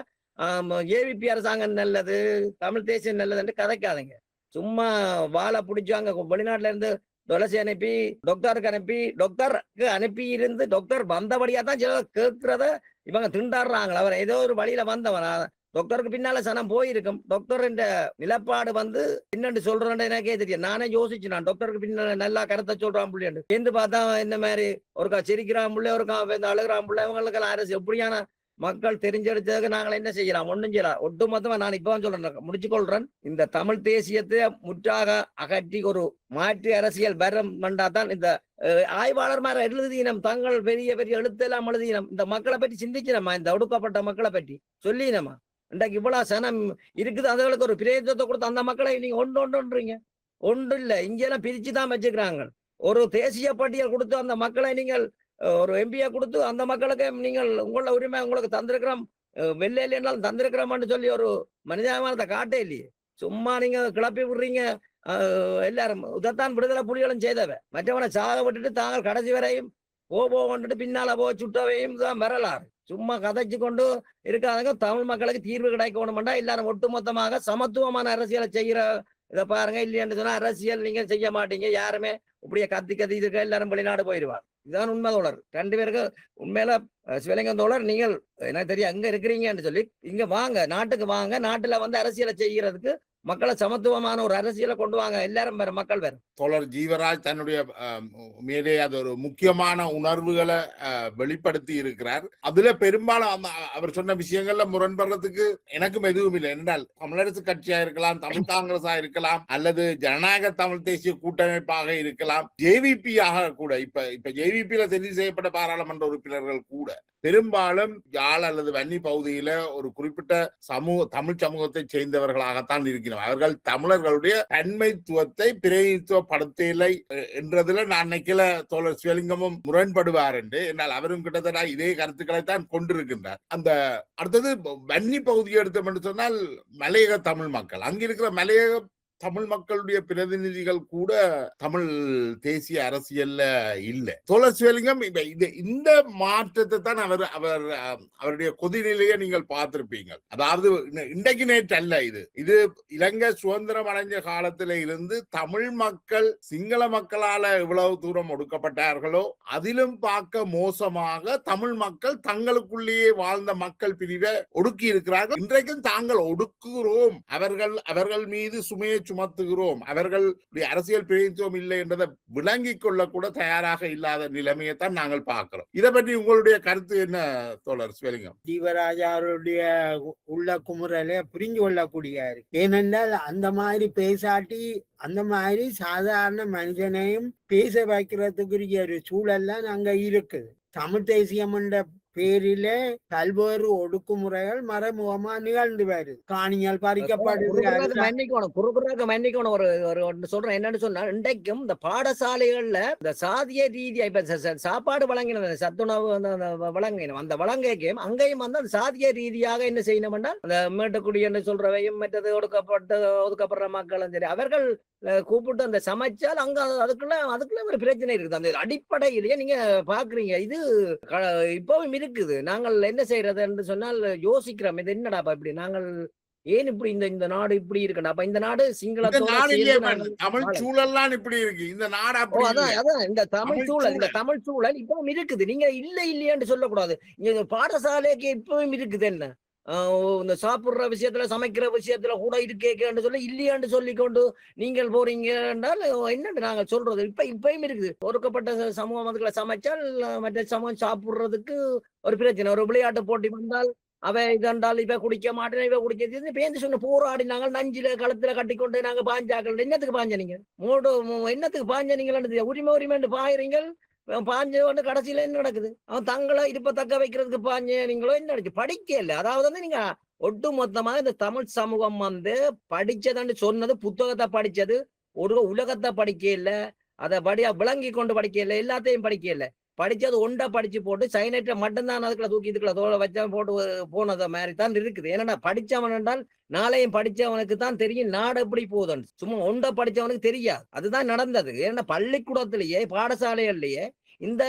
ஏவிபி அரசாங்கம் நல்லது, தமிழ் தேசியம் நல்லதுன்னு கதைக்காதீங்க. சும்மா வாழை பிடிச்சாங்க வெளிநாட்டுல இருந்து துளசி அனுப்பி டாக்டருக்கு அனுப்பி இருந்து டாக்டர் வந்தபடியா தான் சில கேட்கிறத இவங்க திண்டாடுறாங்க. அவர் ஏதோ ஒரு வழியில வந்தவர், டாக்டருக்கு பின்னால சனம் போயிருக்கும். டாக்டர் என்ற நிலப்பாடு வந்து என்னன்னு சொல்றேன்னு எனக்கே தெரியும். நானே யோசிச்சு நான் டாக்டருக்கு பின்னால நல்லா கருத்தை சொல்றான் பிள்ளைண்டு என்று பார்த்தா இந்த மாதிரி ஒருக்கா சிரிக்கிறான் பிள்ளை, ஒருக்கா அழுகிறான் பிள்ளை. இவங்களுக்கு அரசு எப்படியான மக்கள் தெரிஞ்செடுத்ததுக்கு நாங்கள் என்ன செய்யலாம்? ஒன்றும் செய்யலாம். ஒட்டுமொத்தமா நான் இப்ப சொல்றேன், முடிச்சுக்கொள்றேன். இந்த தமிழ் தேசியத்தை முற்றாக அகற்றி ஒரு மாற்று அரசியல் வரம் தான் இந்த ஆய்வாளர்மார எழுதினம், தங்கள் பெரிய பெரிய எழுத்தெல்லாம் எழுதினம். இந்த மக்களை பற்றி சிந்திச்சினமா, இந்த ஒடுக்கப்பட்ட மக்களை பற்றி சொல்லினமா. இன்றைக்கு இவ்வளவு சனம் இருக்குது, அதுகளுக்கு ஒரு பிரேதத்தை கொடுத்து அந்த மக்களை நீங்க ஒன்றுன்றீங்க. ஒன்று இல்லை, இங்கெல்லாம் பிரிச்சுதான் வச்சுக்கிறாங்க. ஒரு தேசிய பட்டியல் கொடுத்து அந்த மக்களை நீங்கள் ஒரு எம்பியை கொடுத்து அந்த மக்களுக்கு நீங்கள் உங்களோட உரிமை உங்களுக்கு தந்திருக்கிறோம், வெள்ளை இல்லைன்னாலும் தந்திருக்கிறோம்னு சொல்லி ஒரு மனிதாபிமானத்தை காட்டே இல்லையே. சும்மா நீங்க கிளப்பி விடுறீங்க. எல்லாரும் இதைத்தான் விடுதலை புலிகளும் செய்தவை. மற்றவனை சாக விட்டுட்டு தாங்கள் கடைசி வரையும் போட்டுட்டு பின்னால சுட்டவையும் தான் வரலாறு. சும்மா கதைச்சு கொண்டு இருக்காதங்க. தமிழ் மக்களுக்கு தீர்வு கிடைக்கணும்டா எல்லாரும் ஒட்டுமொத்தமாக சமத்துவமான அரசியலை செய்யற இதை பாருங்க. இல்லைன்னு சொன்னா அரசியல் நீங்க செய்ய மாட்டீங்க. யாருமே இப்படியே கத்தி இருக்க எல்லாரும் வெளிநாடு போயிடுவாங்க. இதுதான் உண்மை தோழர். 2 பேருக்கு உண்மையில சிவலிங்கம் தோழர், நீங்கள் எனக்கு தெரியும் அங்க இருக்கிறீங்கன்னு சொல்லி இங்க வாங்க, நாட்டுக்கு வாங்க. நாட்டுல வந்து அரசியலை செய்யறதுக்கு மக்களை சமத்துவமான ஒரு அரசியலை கொண்டு வாங்க. எல்லாரும் வேற மக்கள் வேற. தோழர் ஜீவராஜ் தன்னுடைய மேலே அது ஒரு முக்கியமான உணர்வுகளை வெளிப்படுத்தி இருக்கிறார். அதுல பெரும்பாலும் அவர் சொன்ன விஷயங்கள்ல முரண்படுறதுக்கு எனக்கும் எதுவும் இல்லை. என்றால் தமிழரசு கட்சியா இருக்கலாம், தமிழ் காங்கிரஸா இருக்கலாம், அல்லது ஜனநாயக தமிழ் தேசிய கூட்டமைப்பாக இருக்கலாம், ஜேவிபி ஆக கூட இப்ப ஜேவிபியில தெரிவு செய்யப்பட்ட பாராளுமன்ற உறுப்பினர்கள் கூட பெரும்பாலும் யாழ் அல்லது வன்னி பகுதியில ஒரு குறிப்பிட்ட தமிழ் சமூகத்தை சேர்ந்தவர்களாகத்தான் இருக்கிறார். அவர்கள் தமிழர்களுடைய தன்மைத்துவத்தை பிரதிநிதித்துவப்படுத்தலை என்றதுல நான் நினைக்கல தோழர் சிவலிங்கமும் முரண்படுவார் என்று. என்னால் அவரும் கிட்டத்தட்ட இதே கருத்துக்களை தான் கொண்டிருக்கின்றார். அந்த அடுத்தது வன்னி பகுதியை எடுத்தோம் என்று சொன்னால் மலையக தமிழ் மக்கள், அங்கிருக்கிற மலையக தமிழ் மக்களுடைய பிரதிநிதிகள் கூட தமிழ் தேசிய அரசியல்ல இல்லை. தோழர் சிவலிங்கம் இந்த மாற்றத்தை தான் அவருடைய கொதிநிலையை நீங்கள் பார்த்திருப்பீங்க. அதாவது இன்றைக்கு நேற்று அல்ல, இது இலங்கை சுதந்திரம் அடைஞ்ச காலத்தில இருந்து தமிழ் மக்கள் சிங்கள மக்களால எவ்வளவு தூரம் ஒடுக்கப்பட்டார்களோ அதிலும் பார்க்க மோசமாக தமிழ் மக்கள் தங்களுக்குள்ளேயே வாழ்ந்த மக்கள் பிரிவை ஒடுக்கி இருக்கிறார்கள். இன்றைக்கும் தாங்கள் ஒடுக்குகிறோம், அவர்கள் மீது சுமையை சுமத்துகிறோம், அவர்கள் அரசியல் பிரதிநிதித்துவம் இல்லை என்றதை விளங்கிக் கொள்ள கூட தயாராக இல்லாத நிலைமையை தான் நாங்கள் பார்க்கிறோம். இதை பற்றி உங்களுடைய கருத்து என்ன தோழர் சிவலிங்கம்? ஜீவராஜாவுடைய உள்ள குமுறலை புரிஞ்சு கொள்ளக்கூடிய இருக்கு. ஏனென்றால் அந்த மாதிரி பேசாட்டி அந்த மாதிரி சாதாரண மனிதனையும் பேச வைக்கிறதுக்குரிய ஒரு சூழல்லாம் அங்க இருக்குது. தமிழ் தேசியம் என்ற பேரில பல்வேறு ஒடுக்குமுறைகள் மறைமுகமா நிகழ்ந்து வருது. காணிகள் பறிக்கப்படுது. மன்னிக்கணும் ஒரு சொல்றேன். என்னன்னு சொன்னா, இன்றைக்கும் இந்த பாடசாலைகள்ல இந்த சாதிய ரீதியா இப்ப சாப்பாடு வழங்கின சத்துணவு வழங்கினோம், அந்த வழங்கைக்கும் அங்கேயும் வந்து அந்த சாதிய ரீதியாக என்ன செய்யணும்னா அந்த மேட்டுக்குடி என்று சொல்றவையும் மற்றது ஒதுக்கப்படுற மக்களும் சரி, அவர்கள் கூப்பிட்டு அந்த சமைச்சால் அங்க அதுக்குள்ள ஒரு பிரச்சனை இருக்குது. அந்த அடிப்படையிலேயே நீங்க பாக்குறீங்க. இது இப்பவும் இருக்குது. நாங்கள் என்ன செய்யறது என்று சொன்னால் யோசிக்கிறோம், இது என்னடாப்பா இப்படி நாங்கள் ஏன் இப்படி இந்த நாடு இப்படி இருக்குடாப்பா, இந்த நாடு சிங்கள தமிழ் சூழல்லாம் இப்படி இருக்கு, இந்த நாடு அதான் இந்த தமிழ் சூழல் இப்பவும் இருக்குது. நீங்க இல்லைன்னு சொல்லக்கூடாது. இங்க பாடசாலைக்கு இப்பவும் இருக்குது. என்ன இந்த சாப்பிடுற விஷயத்துல சமைக்கிற விஷயத்துல கூட இருக்கேன்னு சொல்லி இல்லையான்னு சொல்லிக்கொண்டு நீங்கள் போறீங்க என்றால் என்னன்னு நாங்க சொல்றது. இப்பயும் இருக்குது. ஒடுக்கப்பட்ட சமூகம் அதுக்குள்ள சமைச்சால் மற்ற சமூகம் சாப்பிடுறதுக்கு ஒரு பிரச்சனை. ஒரு விளையாட்டு போட்டி வந்தால் அவ இதண்டால் இவ குடிக்க மாட்டேன், இவ குடிக்கிறது பேருந்து சொன்ன போராடி நாங்கள் நஞ்சில களத்துல கட்டிக்கொண்டு நாங்க பாஞ்சாக்கள். என்னத்துக்கு பாஞ்ச நீங்க என்னத்துக்கு பாஞ்ச நீங்கள் உரிமை பாயிறீங்கள் பாஞ்ச வந்து கடைசியில என்ன நடக்குது? அவன் தங்களை இருப்ப தக்க வைக்கிறதுக்கு பாஞ்ச நீங்களோ என்ன நடக்குது? படிக்க இல்லை. அதாவது வந்து நீங்க ஒட்டு மொத்தமாக இந்த தமிழ் சமூகம் வந்து படிச்சதுன்னு சொன்னது புத்தகத்தை படிச்சது, ஒரு உலகத்தை படிக்க இல்லை, அதை விளங்கி கொண்டு படிக்க இல்லை, எல்லாத்தையும் படிக்க இல்லை. படிச்சது ஒண்டா படிச்சு போட்டு சைனேட்டை மட்டும்தான் அதுக்குள்ள தூக்கி இதுக்குள்ள தோலை வச்ச போட்டு போனத மாதிரி தான் இருக்குது. ஏன்னா படிச்சவன் என்றால் நாளையும் படிச்சவனுக்கு தான் தெரியும் நாடு எப்படி போகுதுன்னு. சும்மா ஒண்டா படிச்சவனுக்கு தெரியாது. அதுதான் நடந்தது. ஏன்னா பள்ளிக்கூடத்திலேயே பாடசாலைகள்லயே இந்த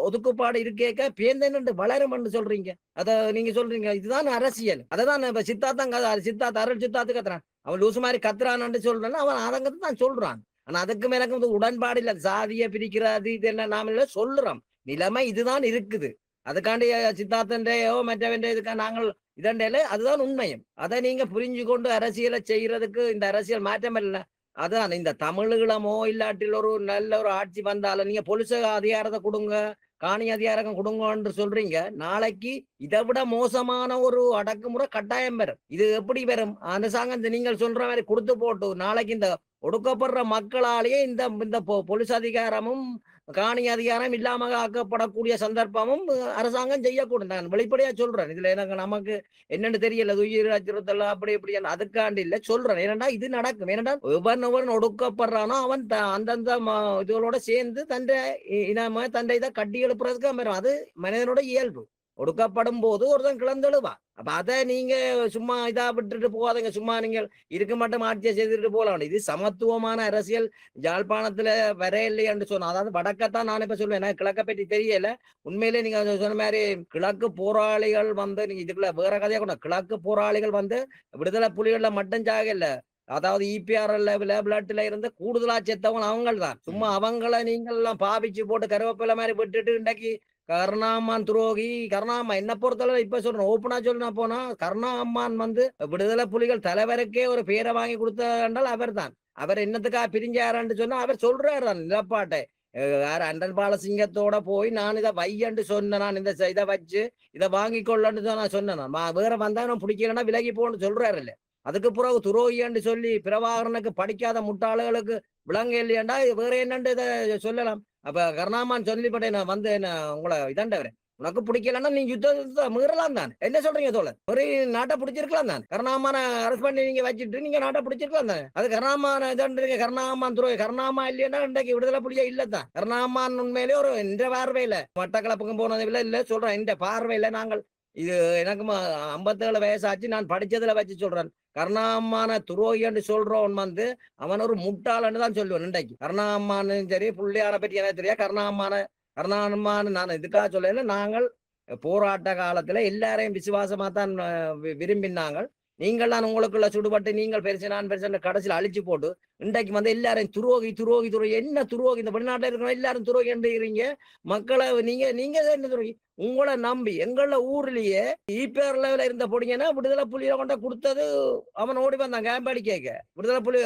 ஒதுக்குப்பாடு இருக்கேக்க பேந்தன்னு வளரும் என்று சொல்றீங்க. அத நீங்க சொல்றீங்க இதுதான் அரசியல். அததான் இப்ப சித்தார்த்த அருள் சித்தார்த்து கத்துறான். அவன் லூசு மாதிரி கத்துறான்னு சொல்றான். அவன் அதங்கத்தை தான் சொல்றான். ஆனா அதுக்கு மேலக்கு வந்து உடன்பாடு இல்ல. சாதிய பிரிக்கிறது இது என்ன நாம சொல்றோம். நிலைமை இதுதான் இருக்குது. அதுக்காண்டி சித்தார்த்தன்றையோ மற்றவன்றையோ இதுக்காக நாங்கள் இதண்டையில அதுதான் உண்மையும். அதை நீங்க புரிஞ்சு கொண்டு அரசியலை செய்யறதுக்கு இந்த அரசியல் மாற்றம் இல்லை. அதான் இந்த தமிழீழமோ இல்லாட்டில் ஒரு நல்ல ஒரு ஆட்சி வந்தாலும் நீங்க பொலிச அதிகாரத்தை கொடுங்க, காணி அதிகாரம் கொடுங்கன்னு சொல்றீங்க. நாளைக்கு இதை விட மோசமான ஒரு அடக்குமுறை கட்டாயம் வரும். இது எப்படி வரும்? அரசாங்கம் நீங்கள் சொல்ற மாதிரி கொடுத்து போட்டு நாளைக்கு இந்த ஒடுக்கப்படுற மக்களாலேயே இந்த பொலிஸ் அதிகாரமும் காணி அதிகாரம் இல்லாம ஆக்கப்படக்கூடிய சந்தர்ப்பமும் அரசாங்கம் செய்யக்கூடும். நான் வெளிப்படையா சொல்றேன். இதுல எனக்கு நமக்கு என்னன்னு தெரியல, உயிர் அச்சுறுத்தல் அப்படி இப்படி அதுக்காண்டி இல்ல சொல்றேன். ஏனென்றா இது நடக்கும். ஏனென்றா ஒவ்வொருவன் ஒடுக்கப்படுறானோ அவன் அந்தந்த இதுகளோட சேர்ந்து தண்டை இனம தண்டை இதை கட்டி எழுப்புறதுக்கு வரும். அது மனிதனோட இயல்பு. ஒடுக்கப்படும் போது ஒருத்தன் கிளந்தெழுவான். அப்ப அதை நீங்க சும்மா இதா விட்டுட்டு போகாதீங்க. சும்மா நீங்கள் இருக்க மட்டும் ஆட்சியை செய்துட்டு போகலாம். இது சமத்துவமான அரசியல் யாழ்ப்பாணத்துல வர இல்லையான்னு சொன்னா, அதாவது வடக்கத்தான் நான் இப்ப சொல்லுவேன். எனக்கு கிழக்க பற்றி தெரியல. உண்மையிலே நீங்க சொன்ன மாதிரி கிழக்கு போராளிகள் வந்து நீங்க இதுக்குள்ள வேற கதையா கூட கிழக்கு போராளிகள் வந்து விடுதலை புலிகள்ல மட்டும் சாகல. அதாவது இபிஆர்எல் பிளட்ல இருந்து கூடுதலா செத்தவங்க அவங்கள் தான். சும்மா அவங்களை நீங்கள் எல்லாம் பாவிச்சு போட்டு கருவேப்பிலை மாதிரி விட்டுட்டு இன்றைக்கு கருணாம்மான் துரோகி. கருணாம்மா என்ன பொறுத்தளவு இப்ப சொல்றேன், ஓப்பனா சொல்ல போனா கருணாம்மான் வந்து விடுதலை புலிகள் தலைவருக்கே ஒரு பேரை வாங்கி கொடுத்தால் அவர் தான். அவர் என்னத்துக்காக பிரிஞ்சாருன்னு சொன்னா அவர் சொல்றாரு நிலப்பாட்டை. அண்டன் பாலசிங்கத்தோட போய் நான் இதை வையன்னு சொன்னேன். நான் இந்த இதை வச்சு இதை வாங்கி கொள்ளன்னு நான் சொன்னேன். வேற வந்தா நான் பிடிக்கலன்னா விலகி போன்னு சொல்றாரு இல்ல. அதுக்கு பிறகு துரோகின்னு சொல்லி பிரபாகரனுக்கு படிக்காத முட்டாளுகளுக்கு விளங்க இல்லையாண்டா வேற என்னன்னு இதை சொல்லலாம். அப்ப கருணாமான் சொல்லிப்பட்டேன் நான் வந்து என்ன உங்களை இதாண்டவரேன். உனக்கு பிடிக்கலன்னா நீ யுத்தத்தை மீறலாம் தான். என்ன சொல்றீங்க தோழர்? ஒரு நாட்டை பிடிச்சிருக்கலாம் தான். கருணாமான அரசு பண்ணி நீங்க வச்சுட்டு நீங்க நாட்டை பிடிச்சிருக்கலாம் தானே. அது கருணாமான இதான்றீங்க. கருணாமான் துரோகி. கருணாமா இல்லையா இன்றைக்கு விடுதலை புலியா இல்லதான். கருணாமான் உண்மையிலே ஒரு இந்த பார்வையில மட்டக்களப்புக்கும் போனது இல்ல சொல்றேன். இந்த பார்வையில நாங்கள் இது எனக்கு 57 வயசாச்சு. நான் படிச்சதுல வச்சு சொல்றேன். கருணாமான துரோகின்னு சொல்றவன் வந்து அவன் ஒரு முட்டாளன்னு தான் சொல்லுவேன். இன்றைக்கு கருணாமான்னு சரி புள்ளியான பற்றி எனக்கு தெரியாது. கருணாமான நான் இதுக்காக சொல்லல. நாங்கள் போராட்ட காலத்துல எல்லாரையும் விசுவாசமா தான் விரும்பினாங்க. நீங்கள் தான் உங்களுக்குள்ள சுடுபட்டு நீங்கள் பெருசு நான் பெருசு கடைசியில் அழிச்சு போட்டு இன்றைக்கு வந்து எல்லாரும் துரோகி துரோகி துரோகி. என்ன துரோகி? இந்த வெளிநாட்டில் இருக்கிற எல்லாரும் துரோகி என்றீங்க. மக்களை நீங்க என்ன துரோகி? உங்களை நம்பி எங்கள ஊர்லயே இபிஆர் லெவல இருந்த பொடிங்கன்னா விடுதலை புலியில கொண்ட கொடுத்தது அவன் ஓடி வந்தான் கேம்பாடி கேட்க. விடுதலை புலி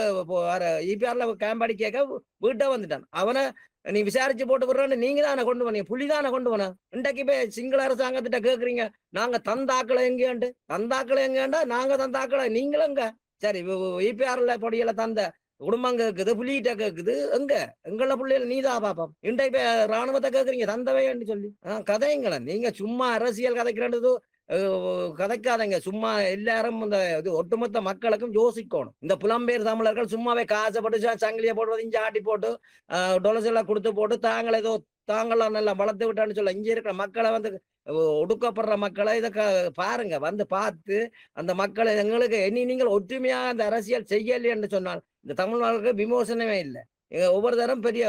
இபிஆர்ல கேம்பாடி கேட்க வீட்டை வந்துட்டான். அவனை நீ விசாரிச்சு போட்டு விடுறன்னு நீங்க தானே கொண்டு வந்தீங்க. புலிதானே கொண்டு வன. இன்றைக்கு போய் சிங்கள அரசாங்கத்திட்ட கேக்குறீங்க நாங்க தந்தாக்களை எங்கேண்டா நாங்க தந்தாக்களை நீங்களும் எங்க? சரி இபிஆர்ல பொடியில தந்த குடும்பம் கேக்குது, புலிகிட்ட கேக்குது. எங்கள பிள்ளைல நீதான் பாப்போம். இன்றைக்கு ராணுவத்தை கேக்குறீங்க தந்தவைன்னு சொல்லி கதைங்கள. நீங்க சும்மா அரசியல் கதைக்கிறது கதைக்காதங்க. சும்மா எல்லாரும் இந்த ஒட்டுமொத்த மக்களுக்கும் யோசிக்கணும். இந்த புலம்பெயர் தமிழர்கள் சும்மாவே காசப்பட்டு சங்கிலியை போட்டு இஞ்சி ஆட்டி போட்டு டொலசெல்லாம் கொடுத்து போட்டு தாங்களாம் நல்லா வளர்த்து விட்டான்னு சொல்ல. இங்க இருக்கிற மக்களை வந்து ஒடுக்கப்படுற மக்களை இதை பாருங்க. வந்து பார்த்து அந்த மக்களை எங்களுக்கு நீங்கள் ஒற்றுமையா அந்த அரசியல் செய்யலைன்னு சொன்னால் இந்த தமிழ் மக்களுக்கு விமோசனமே இல்லை. ஒவ்வொரு தரம் பெரிய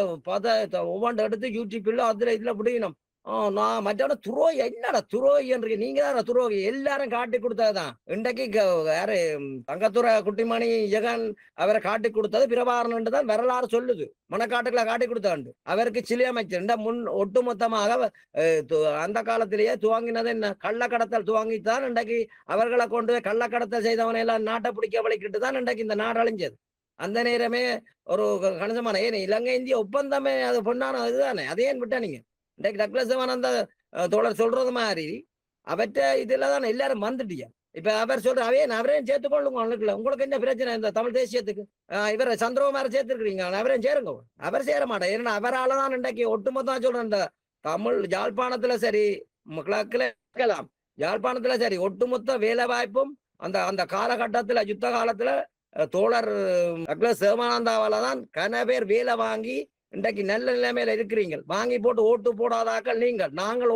ஒவ்வொன்று எடுத்து யூடியூப்ல அதுல இதுல விடணும். நான் மற்றவன துரோகி. என்னடா துரோகி என்று நீங்க தான் துரோகி. எல்லாரும் காட்டி கொடுத்ததுதான். இன்றைக்கு யாரு தங்கத்துறை குட்டிமணி ஜெகன் அவரை காட்டி கொடுத்தது பிரபாகரன் தான் வரலாறு சொல்லுது. மனக்காட்டுக்களை காட்டி கொடுத்தாண்டு அவருக்கு சிலை அமைச்சர் முன் ஒட்டுமொத்தமாக அந்த காலத்திலேயே துவங்கினது என்ன கள்ளக்கடத்தல் துவங்கித்தான். இன்றைக்கு அவர்களை கொண்டு போய் கள்ளக்கடத்தல் செய்தவனை எல்லாம் நாட்டை பிடிக்க வலிக்கிட்டு தான் இன்றைக்கு இந்த நாடு அழிஞ்சது. அந்த நேரமே ஒரு கணிசமான இலங்கை இந்திய ஒப்பந்தமே அது பொண்ணான அதுதானே. அதையே விட்டா நீங்க இன்றைக்கு டக்ளஸ் சிவானந்த தோழர் சொல்றது மாதிரி அவற்ற இதுல தான் எல்லாரும் வந்துட்டியா. இப்ப அவர் சொல்ற அவரையும் சேர்த்துக்கொள்ளுங்க. உங்களுக்கு என்ன பிரச்சனை? இந்த தமிழ் தேசியத்துக்கு இவரை சந்திரகுமார சேர்த்துருக்கீங்க. அவரையும் சேருங்க. அவர் சேர மாட்டேன். ஏன்னா அவரால் தான் இன்றைக்கு ஒட்டுமொத்தம் சொல்றேன். இந்த தமிழ் யாழ்ப்பாணத்துல சரி கிழக்குல இருக்கலாம், யாழ்ப்பாணத்துல சரி ஒட்டுமொத்த வேலை வாய்ப்பும் அந்த காலகட்டத்துல யுத்த காலத்துல தோழர் டக்ளஸ் சிவானந்தாவால தான் கன பேர் வேலை வாங்கி இன்றைக்கு நல்ல நிலைமையில இருக்கிறீங்க. வாங்கி போட்டு ஓட்டு போடாதாக்கள் நீங்கள். நாங்கள்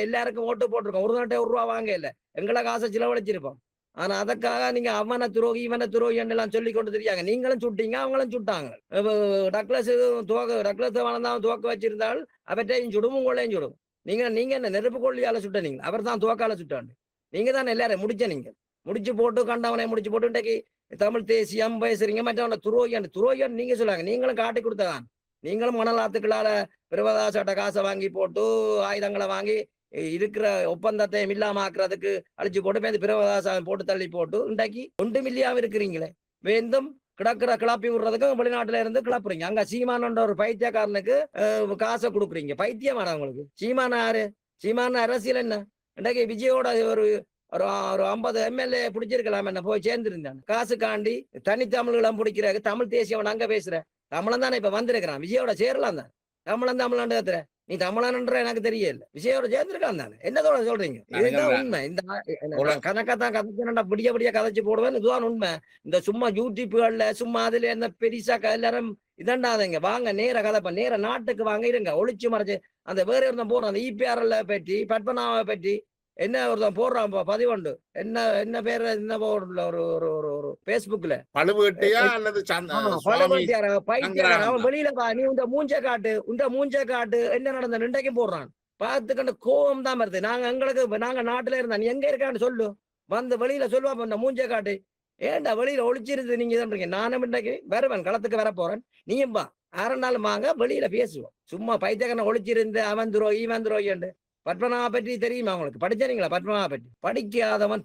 எல்லாருக்கும் ஓட்டு போட்டிருக்கோம். ஒரு ரூபா வாங்க இல்லை. எங்களை காசை செலவழிச்சிருப்போம். ஆனா அதற்காக நீங்க அவன துரோகி இவன துரோகி எல்லாம் சொல்லி கொண்டு தெரியாங்க. நீங்களும் சுட்டீங்க, அவங்களும் சுட்டாங்க. டக்ளஸ் டக்ளஸ் வளர்ந்தான் துவக்க வச்சிருந்தால் அவற்றையும் சுடும், உங்களையும் சுடும். நீங்க நீங்க என்ன நெருப்பு கொள்ளியால சுட்ட நீங்க, அவர் தான் துவக்கால சுட்டாண்டு. நீங்க தான் எல்லாரும் முடிச்ச நீங்க. முடிச்சு போட்டு கண்டவனை முடிச்சு போட்டு இன்றைக்கு தமிழ் தேசியம் பேசுறீங்க, மற்றவன துரோகியான்னு நீங்க சொல்லாங்க. நீங்களும் காட்டி கொடுத்ததான். நீங்களும் மணலாத்துக்களால பிரபதாசட்ட காசை வாங்கி போட்டு ஆயுதங்களை வாங்கி இருக்கிற ஒப்பந்தத்தை இல்லாம ஆக்குறதுக்கு அழிச்சு போட்டு பேருந்து பிரபதாசம் போட்டு தள்ளி போட்டு இன்றைக்கு ஒன்று மில்லியாம இருக்கிறீங்களே. வேந்தும் கிடக்குற கிளப்பி விடுறதுக்கு வெளிநாட்டுல இருந்து கிளப்புறீங்க. அங்க சீமானன்ற ஒரு பைத்தியக்காரனுக்கு காசை கொடுக்குறீங்க. பைத்தியமாடா உங்களுக்கு? சீமான யாரு? சீமான அரசியல் என்ன? இன்றைக்கு விஜயோட ஒரு ஒரு ஒரு 50 எம்எல்ஏ பிடிச்சிருக்கலாம், என்ன போய் சேர்ந்திருந்தான் காசுக்காண்டி. தனித்தமிழ்களும் பிடிக்கிறாங்க. தமிழ் தேசியம் அங்க பேசுற தமிழன் தானே இப்ப வந்திருக்கிறான். விஜயோட சேரலாம் தான். தமிழன் கத்துற நீ தமிழன்ற எனக்கு தெரியல. விஜயோட சேர்ந்திருக்கான் தானே. என்னதோட சொல்றீங்க? இதுதான் உண்மை. இந்த கணக்கத்தான் கதைச்சு விடிய கதைச்சு போடுவேன். இதுதான் உண்மை. இந்த சும்மா யூடியூப்கள்ல சும்மா அதுல என்ன பெரிசா எல்லாரும் இதண்டாதீங்க. வாங்க நேர கதைப்ப நேர நாட்டுக்கு வாங்க இருங்க. ஒளிச்சு மறைச்சு அந்த வேற ஒருத்தன் போடுறான். அந்த இபிஆர்எல் பற்றி பத்மநாப பற்றி என்ன ஒருத்தன் போடுறான் பதிவண்டு. என்ன பேர் என்ன போடுற ஒரு ஒரு பேஸ்புக்ல பழுவேட்டையா அல்லது அவன் வெளியில வா, நீ உண்ட மூஞ்ச காட்டு என்ன நடந்த இன்றைக்கும் போடுறான். பார்த்துக்கண்டு கோபம் தான் வருது. நாங்க நாட்டுல இருந்தா நீ எங்க இருக்கான்னு சொல்லு. வந்து வெளியில சொல்லுவா இந்த மூஞ்ச காட்டு. ஏன்டா வெளியில ஒளிச்சிருந்து நீங்க சொல்றீங்க? நானும் இன்றைக்கு வருவேன், களத்துக்கு வர போறேன். நீயும் வா, 6 நாள் வாங்க, வெளியில பேசுவோம். சும்மா பைத்தியக்காரனை ஒளிச்சிருந்து அவன் துரோகி இவன் துரோகிண்டு. பத்மநாப பற்றி தெரியுமா உங்களுக்கு? படிச்சீங்களா பத்மநாப பற்றி?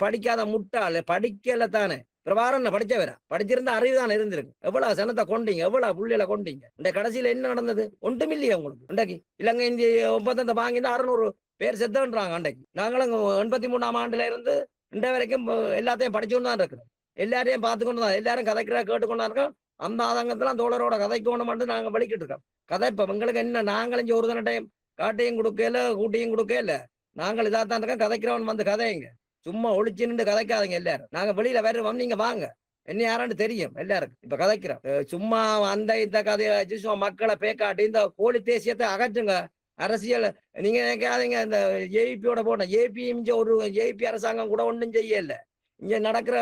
படிக்காத முட்டாள். படிக்கல தானே. பிரபாரன் படிச்சவரா? படிச்சிருந்தா அறிவு தானே இருந்திருக்கு. எவ்வளவு சனத்தை கொண்டீங்க, எவ்வளவு புள்ளியில கொண்டீங்க. இந்த கடைசியில என்ன நடந்தது? ஒன்றும் இல்லையா உங்களுக்கு? இன்றைக்கு இலங்கை இந்திய ஒப்பந்தத்தை வாங்கிட்டு 600 பேர் செத்துன்றாங்க. அன்றைக்கு நாங்களும் 83ஆம் ஆண்டுல இருந்து இன்றைய வரைக்கும் எல்லாத்தையும் படிச்சுட்டு தான் இருக்கிறோம். எல்லாரையும் பார்த்துக்கொண்டு தான் எல்லாரும் கதைக்கிறா கேட்டுக்கொண்டா இருக்கோம். அந்த ஆதங்கத்தெல்லாம் தோழரோட கதைக்கணும் மட்டும் நாங்க வலிக்கிட்டு இருக்கோம். கதை இப்ப எங்களுக்கு என்ன, நாங்களும் ஒரு தான டைம் காட்டையும் கொடுக்கல கூட்டியும் கொடுக்கல. நாங்கள் இதாத்தான் இருக்கோம். கதைக்கிறவன் வந்து கதைங்க. சும்மா ஒளிச்சு நின்று கதைக்காதீங்க எல்லாரும். நாங்க வெளியில வருவோம், நீங்க வாங்க. என்ன யாரான்னு தெரியும் எல்லாருக்கும். இப்ப கதைக்கிறோம். சும்மா அந்த இந்த கதையை வச்சு சும்மா மக்களை பேக்காட்டி இந்த போலி தேசியத்தை அகற்றுங்க. அரசியல் நீங்க நினைக்காதீங்க. இந்த ஏபியோட போட்ட ஏபி ஒரு ஏபி அரசாங்கம் கூட ஒன்றும் செய்யல. இங்க நடக்கிற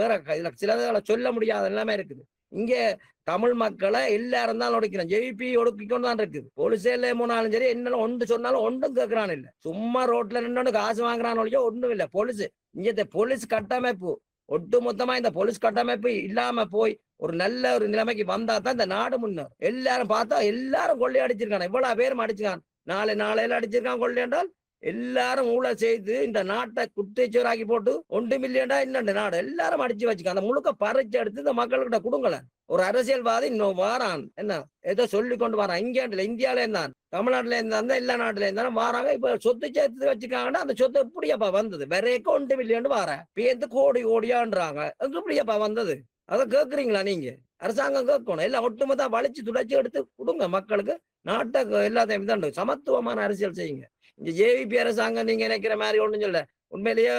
வேற இதுல சிலதுல சொல்ல முடியாத எல்லாமே இருக்குது. இங்க தமிழ் மக்களை எல்லாரும் தான் ஒடுக்கிறோம். ஜெயிப்பி ஒடுக்கிக்கொண்டு தான் இருக்குது. போலீஸேல போனாலும் சரி, என்ன ஒன்று சொன்னாலும் ஒன்றும் கேட்கறான் இல்ல. சும்மா ரோட்ல நின்று காசு வாங்குறான் ஒழிய ஒன்றும் இல்லை. போலீஸ் இங்க போலீஸ் கட்டமைப்பு ஒட்டு மொத்தமா இந்த போலீஸ் கட்டமைப்பு இல்லாம போய் ஒரு நல்ல ஒரு நிலைமைக்கு வந்தா தான் இந்த நாடு முன்னேறும். எல்லாரும் பார்த்தா எல்லாரும் கொள்ளை அடிச்சிருக்காங்க. இவ்வளவு பேரும் அடிச்சிருக்கான். நாளையில அடிச்சிருக்கான் கொள்ளை என்றால் எல்லாரும் ஊழல் செய்து இந்த நாட்டை குட்டிச்சோராக்கி போட்டு 1 மில்லியன்டா இன்னொன்று நாடு எல்லாரும் அடிச்சு வச்சுக்க. அந்த முழுக்க பறிச்சு எடுத்து இந்த மக்கள்கிட்ட கொடுங்கல. ஒரு அரசியல்வாதி இன்னும் வாரான், என்ன ஏதோ சொல்லி கொண்டு வரான். இந்தியாவில இருந்தான், தமிழ்நாட்டுல இருந்தா, எல்லா நாட்டுல இருந்தாலும் வாராங்க. இப்ப சொத்து சேர்த்து வச்சுக்காங்கன்னா அந்த சொத்து எப்படியாப்பா வந்தது? வேறேக்க 1 மில்லியன் வார பேந்து கோடியான்றாங்க. எப்படியாப்பா வந்தது? அதை கேட்குறீங்களா நீங்க? அரசாங்கம் கேட்கணும். எல்லாம் ஒட்டுமொத்தம் வலிச்சு துடைச்சி எடுத்து கொடுங்க மக்களுக்கு. நாட்டை எல்லாத்தையும் இதாண்டு சமத்துவமான அரசியல் செய்யுங்க. இங்க ஜேவிபி அரசாங்கம் நீங்க நினைக்கிற மாதிரி ஒண்ணும் சொல்ல. உண்மையிலேயே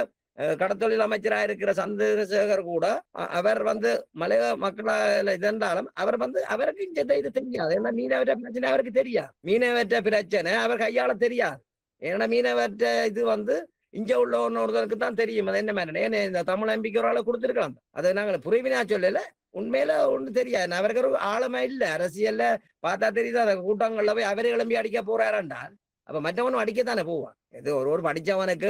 கடத்தொழில் அமைச்சராக இருக்கிற சந்திரசேகர் கூட அவர் வந்து மலைய மக்களால் இதென்றாலும் அவர் வந்து அவருக்கு இந்த இது தெரியாது. ஏன்னா மீனவற்ற பிரச்சனை அவருக்கு தெரியாது. மீனவற்ற பிரச்சனை அவர் கையாள தெரியாது. ஏன்னா மீனவற்ற இது வந்து இங்க உள்ள ஒருத்தருக்கு தான் தெரியும். அது என்ன மாதிரி ஏன்னா இந்த தமிழ் எம்பிக்கு ஒரு ஆளை கொடுத்துருக்கலாம். அதை நாங்கள் புரிவினா சொல்லல. உண்மையில ஒண்ணு தெரியாது. அவருக்கு ஒரு ஆழமா இல்ல அரசியல்ல பார்த்தா தெரியுது. அந்த கூட்டங்கள்ல போய் அவரே கிளம்பி அடிக்க போறாருண்டால் அப்ப மற்றவனும் அடிக்கத்தானே போவான். இது ஒரு படிச்சவனுக்கு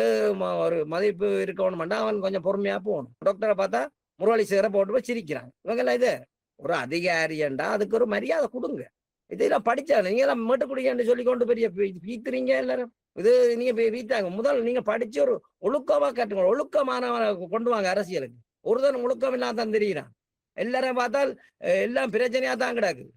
ஒரு மதிப்பு இருக்கணும்னா அவன் கொஞ்சம் பொறுமையா போகணும். டாக்டரை பார்த்தா முரளி சேர போட்டு போய் சிரிக்கிறாங்க. இவங்கெல்லாம் இது ஒரு அதிகாரியண்டா அதுக்கு ஒரு மரியாதை கொடுங்க. இதெல்லாம் படிச்சா நீங்க எல்லாம் மேட்டுக்குடியன்னு சொல்லி கொண்டு பெரிய வீத்துறீங்க எல்லாரும். இது நீங்க வீத்தாங்க. முதல் நீங்க படிச்சு ஒரு ஒழுக்கமா கட்டுங்க. ஒழுக்கமானவனை கொண்டு வாங்க அரசியலுக்கு. ஒருதன் ஒழுக்கம் இல்லாதான் தெரியுறான். எல்லாரும் பார்த்தால் எல்லாம் பிரச்சனையா தான் கிடக்குது.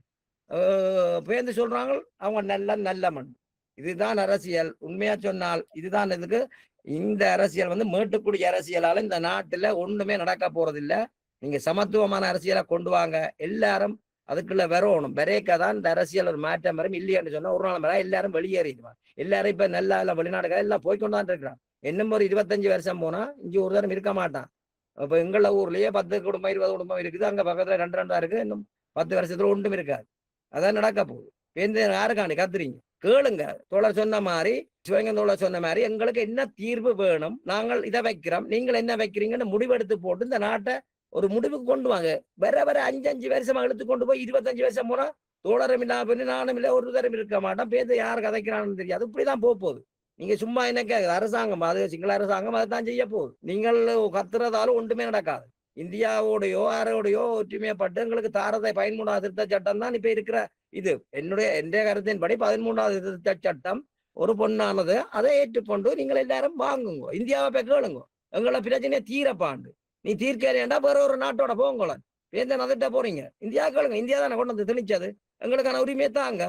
பேருந்து சொல்றாங்க அவங்க நல்ல மண். இதுதான் அரசியல். உண்மையா சொன்னால் இதுதான் இதுக்கு. இந்த அரசியல் வந்து மேட்டுக்குடி அரசியலால இந்த நாட்டுல ஒண்ணுமே நடக்க போறதில்லை. நீங்க சமத்துவமான அரசியலை கொண்டு வாங்க. எல்லாரும் அதுக்குள்ள வரணும். வரைக்கதான் இந்த அரசியல் ஒரு மாற்றம் வரும். இல்லையான்னு சொன்னா ஒரு நாள் வர எல்லாரும் வெளியேறிடுவாங்க. எல்லாரும் இப்ப நல்லா வெளிநாடுகள் எல்லாம் போய்கொண்டான் இருக்கிறான். இன்னும் ஒரு 25 வருஷம் போனா இங்க ஒரு தரம் இருக்க மாட்டான். இப்ப எங்கள ஊர்லயே 10 குடும்பம் 20 குடும்பம் இருக்குது. அங்க பக்கத்துல 2 இருக்கு. இன்னும் 10 வருஷத்துல ஒன்றும் இருக்காது. அதான் நடக்க போகுது. யாருக்காண்டி கத்துறீங்க? கேளுங்க. தோழர் சொன்ன மாதிரி, சிவலிங்கம் தோழர் சொன்ன மாதிரி, எங்களுக்கு என்ன தீர்வு வேணும், நாங்கள் இதை வைக்கிறோம், நீங்கள் என்ன வைக்கிறீங்கன்னு முடிவெடுத்து போட்டு இந்த நாட்டை ஒரு முடிவுக்கு கொண்டு வாங்க. வர 5 வருஷமா எடுத்து கொண்டு போய் 25 வருஷம் போனா தோழரும் இல்லாம பண்ணி நானும் இல்லை, ஒரு தரம் இருக்க மாட்டோம், பேருந்து யார் கதைக்கிறான்னு தெரியாது. இப்படிதான் போகுது. நீங்க சும்மா என்ன அரசாங்கம், அது சிங்கள அரசாங்கம் அதைத்தான் செய்ய போகுது. நீங்கள் கத்துறதாலும் ஒன்றுமே நடக்காது. இந்தியாவோடையோ யாரோடையோ ஒற்றுமையப்பட்டு எங்களுக்கு தாரதை 13வது திருத்த சட்டம் தான் இப்ப இருக்கிற இது. எந்த கருத்தின்படி 13வது திருத்த சட்டம் ஒரு பொண்ணானது. அதை ஏற்றுக்கொண்டு நீங்கள் எல்லாரும் வாங்குங்க, இந்தியாவை போய் கேளுங்க, எங்களை பிரச்சனையை தீரப்பாண்டு. நீ தீர்க்கலையாண்டா வேற ஒரு நாட்டோட போங்கள பேருந்து நதிட்ட போறீங்க. இந்தியா கேளுங்க, இந்தியா தானே கொண்டு வந்து திணிச்சது, எங்களுக்கான உரிமையை தாங்க.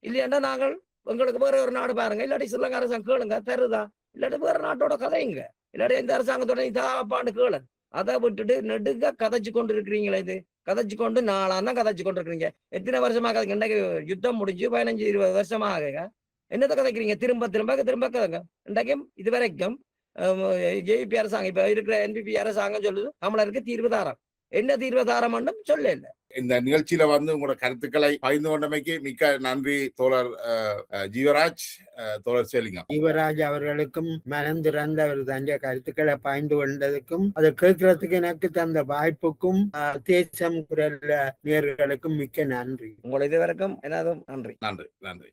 இல்லையாண்டா நாங்கள் எங்களுக்கு வேற ஒரு நாடு பாருங்க, இல்லாட்டி ஸ்ரீலங்கா அரசாங்கம் கேளுங்க தருதா, இல்லாட்டி வேற நாட்டோட கதைங்க, இல்லாட்டி இந்த அரசாங்கத்தோட நீ தாப்பாண்டு கேளு. அதை விட்டுட்டு நெடுங்க கதைச்சு கொண்டு இருக்கிறீங்களே, இது கதைச்சு கொண்டு நாளாந்தான் கதைச்சு கொண்டு இருக்கிறீங்க. எத்தனை வருஷமா கதைங்க? இன்றைக்கு யுத்தம் முடிஞ்சு 15-20 வருஷமாக என்னத்தை கதைக்கிறீங்க? திரும்ப திரும்ப திரும்ப கதைங்க. இன்றைக்கும் இது வரைக்கும் ஜேபி அரசாங்கம் இப்ப இருக்கிற என்பிபி அரசாங்கம் சொல்லுது தமிழருக்கு தீர்வு தாரம். என்ன தீர்வு தாரம் சொல்ல இல்லை. இந்த நிகழ்ச்சியில வந்து உங்களோட கருத்துக்களை பகிர்ந்து கொண்டமைக்கு மிக்க நன்றி தோழர் ஜீவராஜ், தோழர் சிவலிங்கம். ஜீவராஜ் அவர்களுக்கும் மனந்திறந்த அவர் தந்த கருத்துக்களை பகிர்ந்து கொண்டதுக்கும் அதை கேட்கறதுக்கு எனக்கு தந்த வாய்ப்புக்கும் தேசம் குரல் நேயர்களுக்கும் மிக்க நன்றி. உங்களை இதுவரைக்கும் என்னதும் நன்றி. நன்றி.